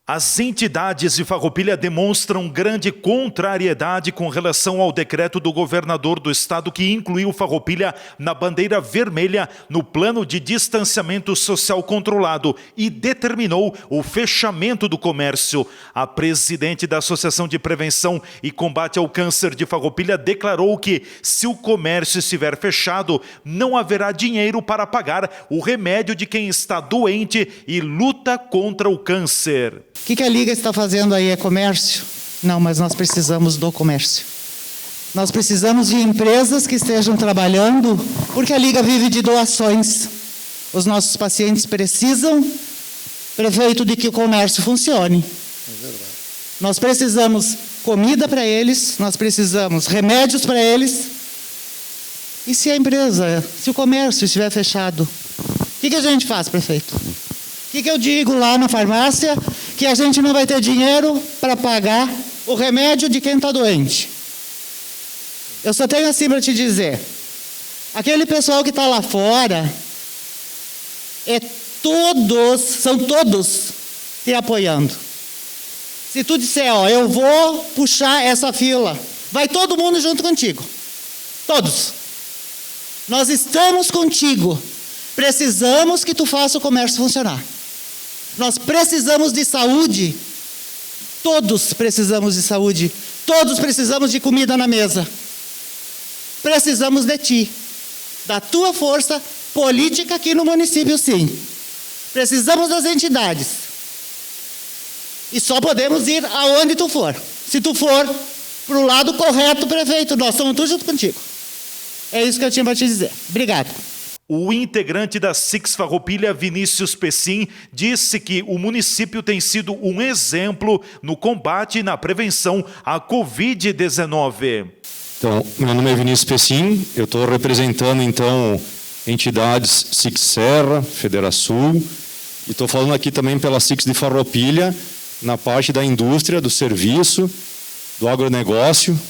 As entidades de Farroupilha demonstram grande contrariedade com relação ao decreto do governador do estado que incluiu Farroupilha na bandeira vermelha no plano de distanciamento social controlado e determinou o fechamento do comércio. A presidente da Associação de Prevenção e Combate ao Câncer de Farroupilha declarou que, se o comércio estiver fechado, não haverá dinheiro para pagar o remédio de quem está doente e luta contra o câncer. O que a Liga está fazendo aí é comércio? Não, mas nós precisamos do comércio. Nós precisamos de empresas que estejam trabalhando, porque a Liga vive de doações. Os nossos pacientes precisam, prefeito, de que o comércio funcione. É verdade. Nós precisamos comida para eles, nós precisamos remédios para eles. E se a empresa, se o comércio estiver fechado, o que a gente faz, prefeito? O que eu digo lá na farmácia? Que a gente não vai ter dinheiro para pagar o remédio de quem está doente. Eu só tenho assim para te dizer. Aquele pessoal que está lá fora, são todos te apoiando. Se tu disser, eu vou puxar essa fila, vai todo mundo junto contigo. Todos. Nós estamos contigo. Precisamos que tu faça o comércio funcionar. Nós precisamos de saúde, todos precisamos de saúde, todos precisamos de comida na mesa. Precisamos de ti, da tua força política aqui no município, sim. Precisamos das entidades. E só podemos ir aonde tu for. Se tu for para o lado correto, prefeito, nós estamos todos junto contigo. É isso que eu tinha para te dizer. Obrigado. O integrante da SIX Farroupilha, Vinícius Pessim, disse que o município tem sido um exemplo no combate e na prevenção à Covid-19. Então, meu nome é Vinícius Pessim, eu estou representando, então, entidades SIX Serra, Federação, e estou falando aqui também pela SIX de Farroupilha, na parte da indústria, do serviço, do agronegócio,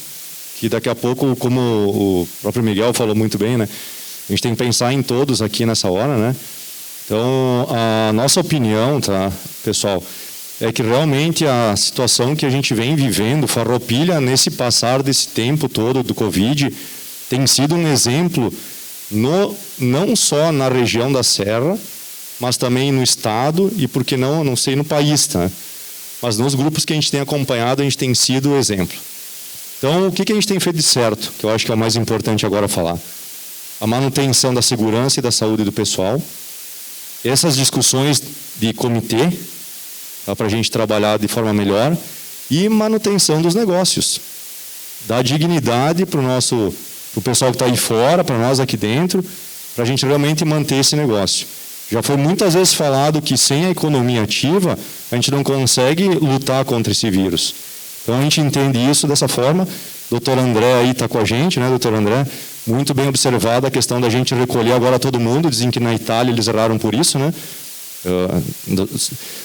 que daqui a pouco, como o próprio Miguel falou muito bem, né? A gente tem que pensar em todos aqui nessa hora, né? Então, a nossa opinião, tá, pessoal, é que realmente a situação que a gente vem vivendo, Farroupilha, nesse passar desse tempo todo do Covid, tem sido um exemplo, não só na região da Serra, mas também no estado e, por que não sei, no país, tá? Mas nos grupos que a gente tem acompanhado, a gente tem sido o exemplo. Então, o que a gente tem feito de certo, que eu acho que é o mais importante agora falar? A manutenção da segurança e da saúde do pessoal, essas discussões de comitê, para a gente trabalhar de forma melhor, e manutenção dos negócios, dar dignidade para o pessoal que está aí fora, para nós aqui dentro, para a gente realmente manter esse negócio. Já foi muitas vezes falado que sem a economia ativa, a gente não consegue lutar contra esse vírus. Então a gente entende isso dessa forma. Doutor André aí está com a gente, né, doutor André? Muito bem observada a questão da gente recolher agora todo mundo. Dizem que na Itália eles erraram por isso, né?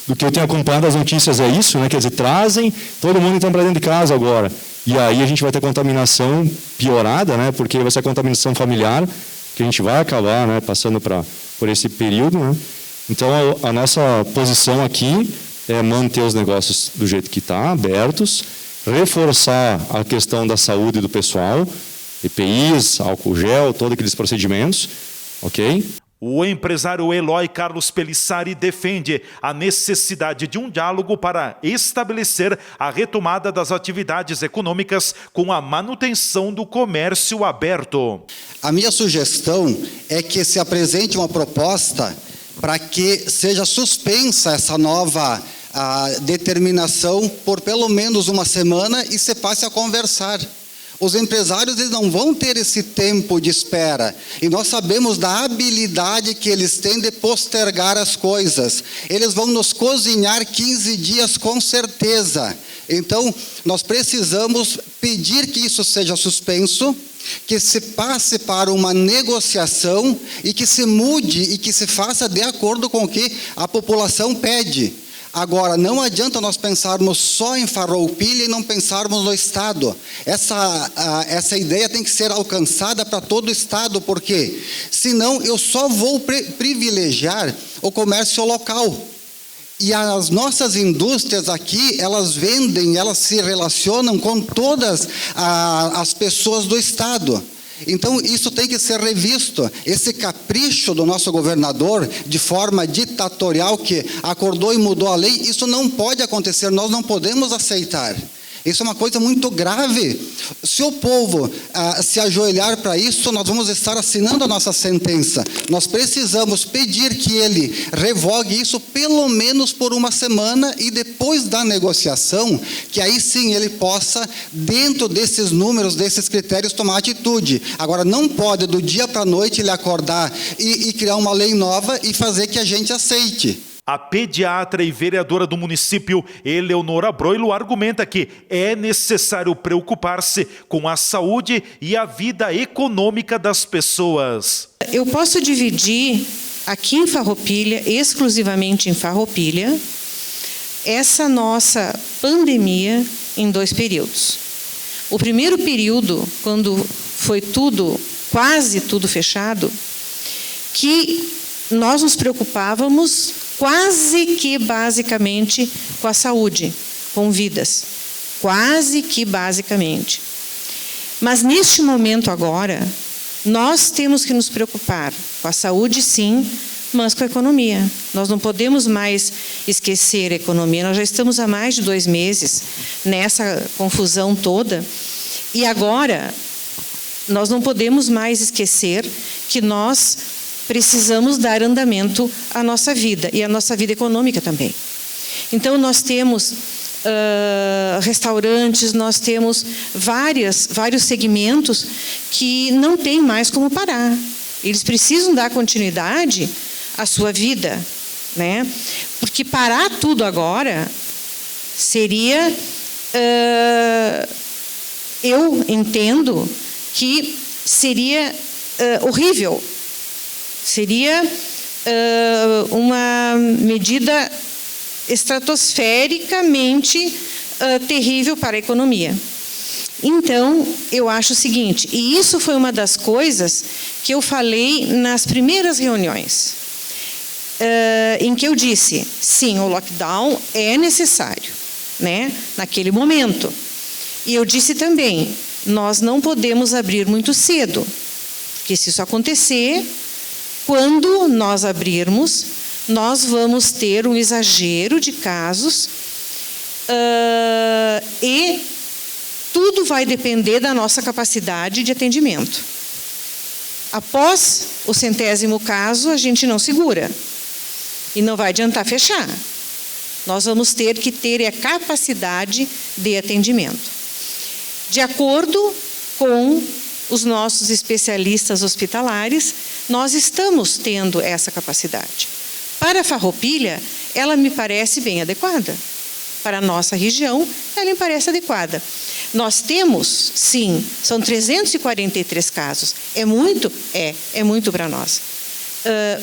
Do que eu tenho acompanhado as notícias é isso, né? Quer dizer, trazem todo mundo então para dentro de casa agora. E aí a gente vai ter contaminação piorada, né? Porque vai ser a contaminação familiar, que a gente vai acabar, né, passando por esse período, né? Então a nossa posição aqui é manter os negócios do jeito que está, abertos, reforçar a questão da saúde do pessoal, EPIs, álcool gel, todos aqueles procedimentos, ok? O empresário Eloy Carlos Pelissari defende a necessidade de um diálogo para estabelecer a retomada das atividades econômicas com a manutenção do comércio aberto. A minha sugestão é que se apresente uma proposta para que seja suspensa essa nova determinação por pelo menos uma semana e se passe a conversar. Os empresários eles não vão ter esse tempo de espera. E nós sabemos da habilidade que eles têm de postergar as coisas. Eles vão nos cozinhar 15 dias com certeza. Então, nós precisamos pedir que isso seja suspenso, que se passe para uma negociação e que se mude e que se faça de acordo com o que a população pede. Agora, não adianta nós pensarmos só em Farroupilha e não pensarmos no Estado. Essa ideia tem que ser alcançada para todo o Estado, porque senão eu só vou privilegiar o comércio local. E as nossas indústrias aqui, elas vendem, elas se relacionam com todas as pessoas do Estado. Então, isso tem que ser revisto. Esse capricho do nosso governador, de forma ditatorial, que acordou e mudou a lei, isso não pode acontecer, nós não podemos aceitar. Isso é uma coisa muito grave. Se o povo se ajoelhar para isso, nós vamos estar assinando a nossa sentença. Nós precisamos pedir que ele revogue isso pelo menos por uma semana e depois da negociação, que aí sim ele possa, dentro desses números, desses critérios, tomar atitude. Agora, não pode do dia para a noite ele acordar e criar uma lei nova e fazer que a gente aceite. A pediatra e vereadora do município, Eleonora Broilo, argumenta que é necessário preocupar-se com a saúde e a vida econômica das pessoas. Eu posso dividir aqui em Farroupilha, exclusivamente em Farroupilha, essa nossa pandemia em 2 períodos. O primeiro período, quando foi quase tudo fechado, que nós nos preocupávamos quase que basicamente com a saúde, com vidas, quase que basicamente. Mas neste momento agora, nós temos que nos preocupar com a saúde sim, mas com a economia. Nós não podemos mais esquecer a economia, nós já estamos há mais de 2 meses nessa confusão toda, e agora nós não podemos mais esquecer que nós precisamos dar andamento à nossa vida e à nossa vida econômica também. Então, nós temos restaurantes, nós temos vários segmentos que não tem mais como parar. Eles precisam dar continuidade à sua vida, né? Porque parar tudo agora seria... eu entendo que seria horrível. Seria uma medida estratosfericamente terrível para a economia. Então, eu acho o seguinte, e isso foi uma das coisas que eu falei nas primeiras reuniões, em que eu disse, sim, o lockdown é necessário, né, naquele momento. E eu disse também, nós não podemos abrir muito cedo, porque se isso acontecer... Quando nós abrirmos, nós vamos ter um exagero de casos e tudo vai depender da nossa capacidade de atendimento. Após o 100º caso, a gente não segura e não vai adiantar fechar. Nós vamos ter que ter a capacidade de atendimento. De acordo com os nossos especialistas hospitalares, nós estamos tendo essa capacidade. Para a Farroupilha, ela me parece bem adequada. Para a nossa região, ela me parece adequada. Nós temos, sim, são 343 casos. É muito? É muito para nós.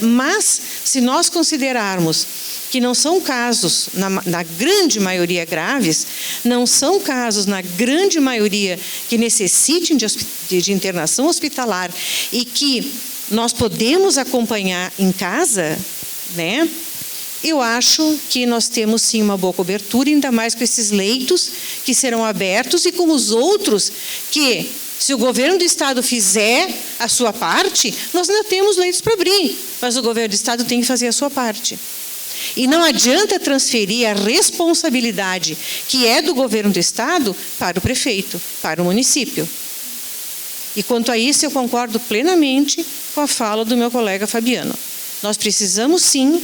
Mas, se nós considerarmos que não são casos, na grande maioria graves, não são casos, na grande maioria, que necessitem de internação hospitalar e que nós podemos acompanhar em casa, né? Eu acho que nós temos sim uma boa cobertura, ainda mais com esses leitos que serão abertos e com os outros que, se o governo do Estado fizer a sua parte, nós ainda temos leitos para abrir, mas o governo do Estado tem que fazer a sua parte. E não adianta transferir a responsabilidade que é do governo do Estado para o prefeito, para o município. E quanto a isso, eu concordo plenamente com a fala do meu colega Fabiano. Nós precisamos, sim,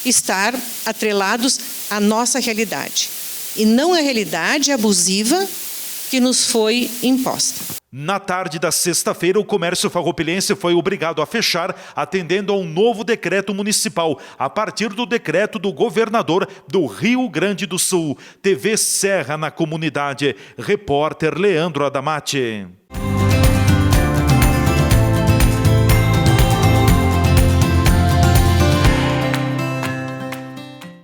estar atrelados à nossa realidade. E não à realidade abusiva que nos foi imposta. Na tarde da sexta-feira, o comércio farroupilhense foi obrigado a fechar, atendendo a um novo decreto municipal, a partir do decreto do governador do Rio Grande do Sul. TV Serra na comunidade. Repórter Leandro Adamati.